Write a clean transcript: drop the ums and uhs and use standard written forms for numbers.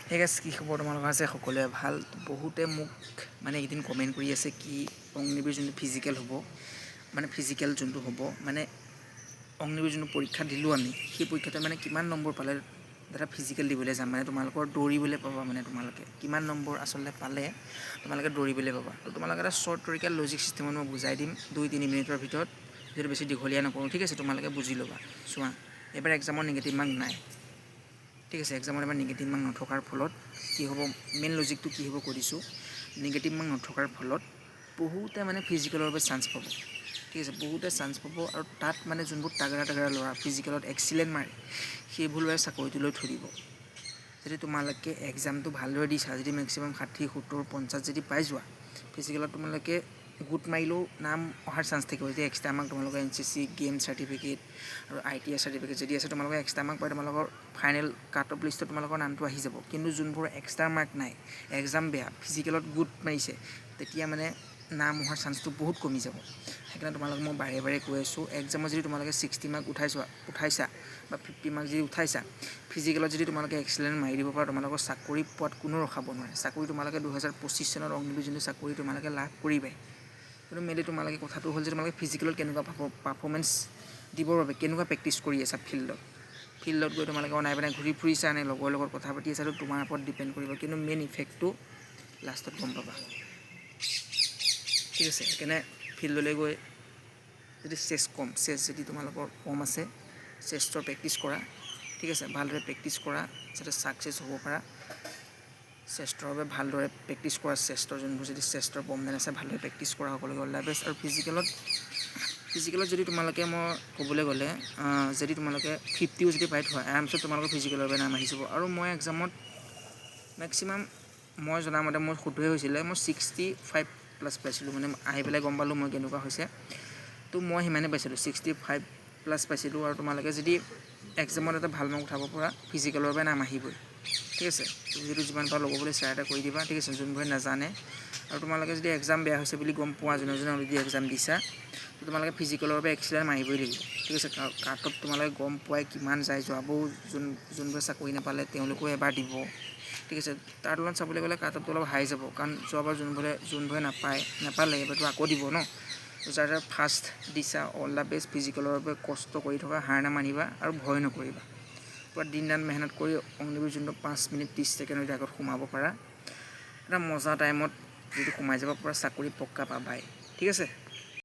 হে গাইছ, কি খবৰ তোমালোকৰ? আছে সকলোৱে ভাল? বহুতে মোক মানে এইদিন কমেণ্ট কৰি আছে কি অগ্নিবীৰ যোনটো ফিজিকেল হ'ব, মানে ফিজিকেল যোনটো হ'ব, মানে অগ্নিবীৰ যোনটো পৰীক্ষা দিলোঁ আমি, সেই পৰীক্ষাতে মানে কিমান নম্বৰ পালে দাদা ফিজিকেল দিবলৈ যাম, মানে তোমালোকৰ দৌৰিবলৈ পাবা, মানে তোমালোকে কিমান নম্বৰ আচলতে পালে তোমালোকে দৌৰিবলৈ পাবা। তো তোমালোকে এটা শ্বৰ্ট তৰিকা লজিক চিষ্টেমত মই বুজাই দিম 2-3 মিনিটৰ ভিতৰত, যদি বেছি দীঘলীয়া নকৰোঁ, ঠিক আছে? তোমালোকে বুজি ল'বা। চোৱা, এবাৰ এক্সামৰ নিগেটিভ মাৰ্ক নাই, ঠিক আছে? এক্সামত এবাৰ নিগেটিভ মাৰ্ক নথকাৰ ফলত কি হ'ব, মেইন লজিকটো কি হ'ব কৈ দিছোঁ। নিগেটিভ মাৰ্ক নথকাৰ ফলত বহুতে মানে ফিজিকেলৰ বাবে চান্স পাব, ঠিক আছে? বহুতে চান্স পাব, আৰু তাত মানে যোনবোৰ তাগৰা ল'ৰা ফিজিকেলত এক্সিলেণ্ট মাৰে, সেইবোৰ ল'ৰাই চাকৰিটো লৈ থৈ দিব। যদি তোমালোকে এক্সামটো ভালদৰে দিছা, যদি মেক্সিমাম 60, 70, 50 যদি পাই যোৱা, ফিজিকেলত তোমালোকে গোট মাৰিলেও নাম অহাৰ চান্স থাকিব। যদি এক্সট্ৰা মাৰ্ক তোমালোকৰ NCC গেম চাৰ্টিফিকেট আৰু ITI চাৰ্টিফিকেট যদি আছে, তোমালোকৰ এক্সট্ৰা মাৰ্ক পাই তোমালোকৰ ফাইনেল কাট অফ লিষ্টত তোমালোকৰ নামটো আহি যাব। কিন্তু যোনবোৰ এক্সট্ৰা মাৰ্ক নাই, এক্সাম বেয়া, ফিজিকেলত গোট মাৰিছে, তেতিয়া মানে নাম অহাৰ চান্সটো বহুত কমি যাব। সেইকাৰণে তোমালোকে মই বাৰে বাৰে কৈ আছোঁ, এক্সামত যদি তোমালোকে 60 মাৰ্ক উঠাইছা বা 50 মাৰ্ক যদি উঠাইছা, ফিজিকেলত যদি তোমালোকে এক্সিলেণ্ট মাৰি দিব পাৰা, তোমালোকৰ চাকৰি পোৱাত কোনো ৰখাব নোৱাৰে। চাকৰি তোমালোকে 2025 চনত অগ্নিবীৰ যোনটো চাকৰি তোমালোকে লাভ কৰিবাই। কিন্তু মেইনলি তোমালোকে কথাটো হ'ল যে তোমালোকে ফিজিকেলত কেনেকুৱা পাৰফৰ্মেঞ্চ দিবৰ বাবে কেনেকুৱা প্ৰেক্টিছ কৰি আছা ফিল্ডত গৈ তোমালোকে অনাই পেলাই ঘূৰি ফুৰিছা নে লগৰ লগত কথা পাতি আছা, তোমাৰ ওপৰত ডিপেণ্ড কৰিব। কিন্তু মেইন ইফেক্টটো লাষ্টত গম পাবা, ঠিক আছে? সেইকাৰণে ফিল্ডলৈ গৈ যদি চেছ যদি তোমালোকৰ কম আছে, চেষ্টৰ প্ৰেক্টিছ কৰা, ঠিক আছে? ভালদৰে প্ৰেক্টিছ কৰা যাতে ছাকচেছ হ'ব পাৰা। চেষ্টৰ বাবে ভালদৰে প্ৰেক্টিছ কৰা, চেষ্টৰ যোনবোৰ যদি চেষ্টৰ প্ৰব্লেম আছে ভালদৰে প্ৰেক্টিছ কৰা, সকলোকে অল দ্য বেষ্ট। আৰু ফিজিকেলত যদি তোমালোকে, মই ক'বলৈ গ'লে যদি তোমালোকে 50ও যদি পাই থোৱা, আৰামছে তোমালোকৰ ফিজিকেলৰ বাবে নাম আহি যাব। আৰু মই এক্সামত মেক্সিমাম মই জনামতে মোৰ শুদ্ধই হৈছিলে, মই 65+ পাইছিলোঁ। মানে আহি পেলাই গম পালোঁ মই কেনেকুৱা হৈছে, তো মই সিমানে পাইছিলোঁ, 65+ পাইছিলোঁ। আৰু তোমালোকে যদি এক্সামত এটা ভাল মাৰ্ক উঠাব পৰা, ফিজিকেলৰ বাবে নাম আহিবই, ঠিক আছে? যিহেতু যিমান পাৰা লগাবলৈ শ্বেয়াৰ এটা কৰি দিবা, ঠিক আছে? যোনবোৰে নাজানে, আৰু তোমালোকে যদি এক্সাম বেয়া হৈছে বুলি গম পোৱা, যোনে অলৰেডি এক্সাম দিছা, তো তোমালোকে ফিজিকেলৰ বাবে এক্সিলেণ্ট মাৰিবই লাগিব, ঠিক আছে? কাট অফ তোমালোকে গম পোৱাই কিমান যায়, যোৱাবোৰ যোনবোৰে চাকৰি নাপালে তেওঁলোকেও এবাৰ দিব, ঠিক আছে? তাৰ তুলনাত চাবলৈ গ'লে কাট অফটো অলপ হাই যাব, কাৰণ যোৱাবাৰ যোনবোৰে নাপালে এবাৰতো আকৌ দিব ন। যাৰ ফাৰ্ষ্ট দিছা, অল দ্য বেষ্ট। ফিজিকেলৰ বাবে কষ্ট কৰি থকা, হাৰ নামানিবা আৰু ভয় নকৰিবা। পূৰা দিন ৰাত মেহনত কৰি অগ্নিবীৰ যোনটো 5 মিনিট 30 ছেকেণ্ডৰ আগত সোমাব পাৰা, এটা মজা টাইমত যদি সোমাই যাব পৰা, চাকৰি পক্কা পাবাই, ঠিক আছে?